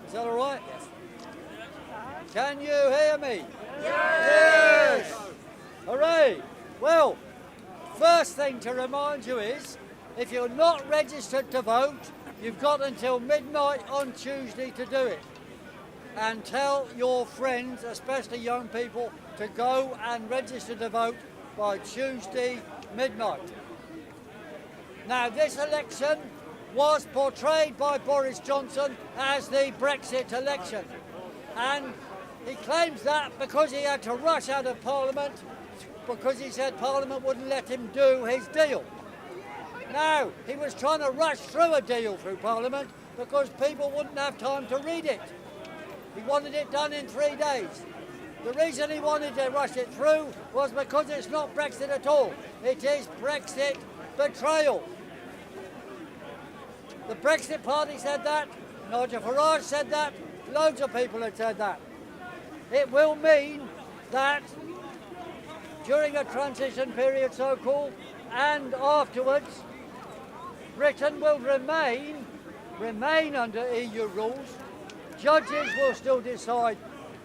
Is that all right? Yes. Can you hear me? Yes! Hooray! Well, first thing to remind you is, if you're not registered to vote, you've got until midnight on Tuesday to do it. And tell your friends, especially young people, to go and register to vote by Tuesday midnight. Now, this election was portrayed by Boris Johnson as the Brexit election. And he claims that because he had to rush out of Parliament, because he said Parliament wouldn't let him do his deal. Now, he was trying to rush through a deal through Parliament because people wouldn't have time to read it. He wanted it done in 3 days. The reason he wanted to rush it through was because it's not Brexit at all. It is Brexit betrayal. The Brexit Party said that, Nigel Farage said that, loads of people have said that. It will mean that during a transition period, so-called, and afterwards, Britain will remain under EU rules. Judges will still decide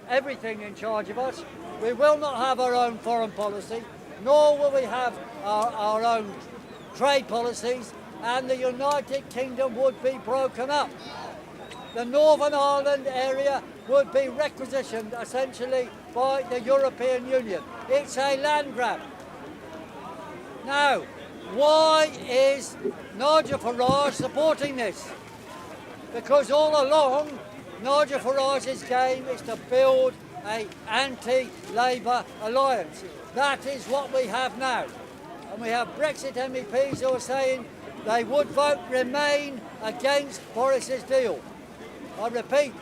everything in charge of us. We will not have our own foreign policy, nor will we have our own trade policies, and the United Kingdom would be broken up. The Northern Ireland area would be requisitioned essentially by the European Union. It's a land grab. Now, why is Nigel Farage supporting this? Because all along, Nigel Farage's game is to build an anti-Labour alliance. That is what we have now. And we have Brexit MEPs who are saying they would vote Remain against Boris's deal. I repeat,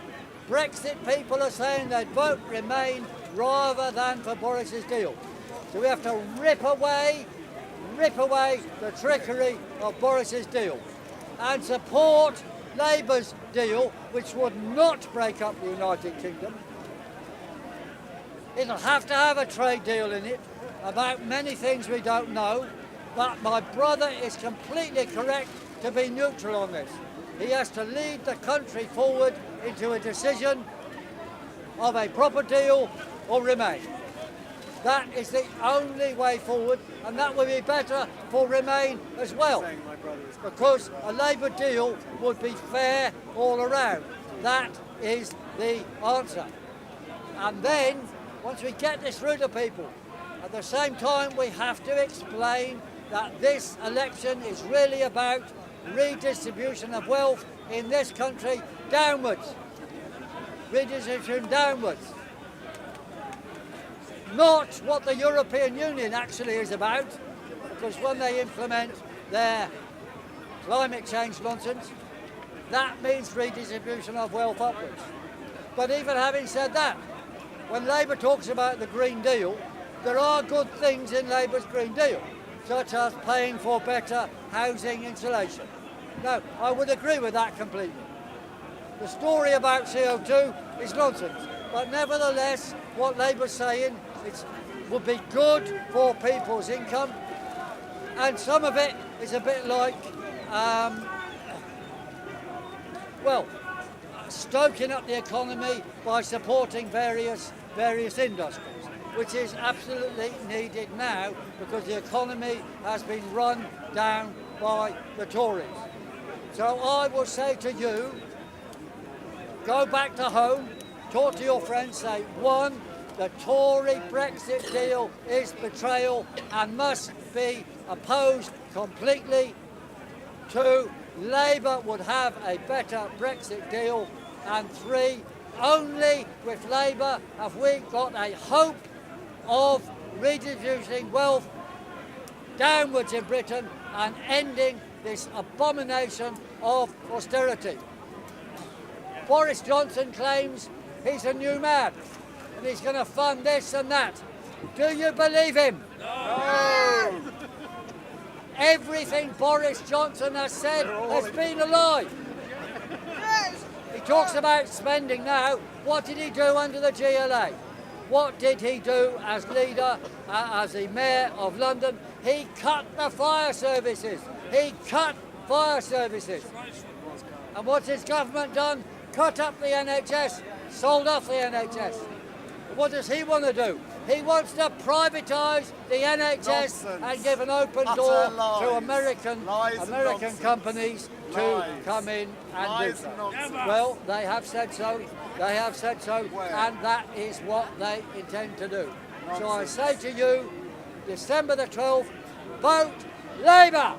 Brexit people are saying they'd vote Remain rather than for Boris's deal. So we have to rip away the trickery of Boris's deal and support Labour's deal, which would not break up the United Kingdom. It'll have to have a trade deal in it about many things we don't know, but my brother is completely correct to be neutral on this. He has to lead the country forward into a decision of a proper deal or Remain. That is the only way forward, and that would be better for Remain as well, because a Labour deal would be fair all around. That is the answer. And then, once we get this through to people, at the same time we have to explain that this election is really about redistribution of wealth in this country downwards. Redistribution downwards. Not what the European Union actually is about, because when they implement their climate change nonsense, that means redistribution of wealth upwards. But even having said that, when Labour talks about the Green Deal, there are good things in Labour's Green Deal, such as paying for better housing insulation. No, I would agree with that completely. The story about CO2 is nonsense, but nevertheless, what Labour's saying, it would be good for people's income, and some of it is a bit like, stoking up the economy by supporting various industries, which is absolutely needed now because the economy has been run down by the Tories. So I will say to you, go back to home, talk to your friends, say, one, the Tory Brexit deal is betrayal and must be opposed completely. Two, Labour would have a better Brexit deal. And three, only with Labour have we got a hope of redistributing wealth downwards in Britain and ending this abomination of austerity. Boris Johnson claims he's a new man and he's going to fund this and that. Do you believe him? No! Everything Boris Johnson has said has been a lie. He talks about spending now. What did he do under the GLA? What did he do as leader, as the Mayor of London? He cut the fire services. He cut fire services. And what's his government done? cut up the NHS, sold off the NHS. What does he want to do? He wants to privatise the NHS Nonsense. and give an open Utter door lies. to American Nonsense. companies to Lies. come in and Lies do and so. nonsense. Well, they have said so. They have said so, Where? and that is what they intend to do. So I Nonsense. say to you, December the 12th, vote Labour!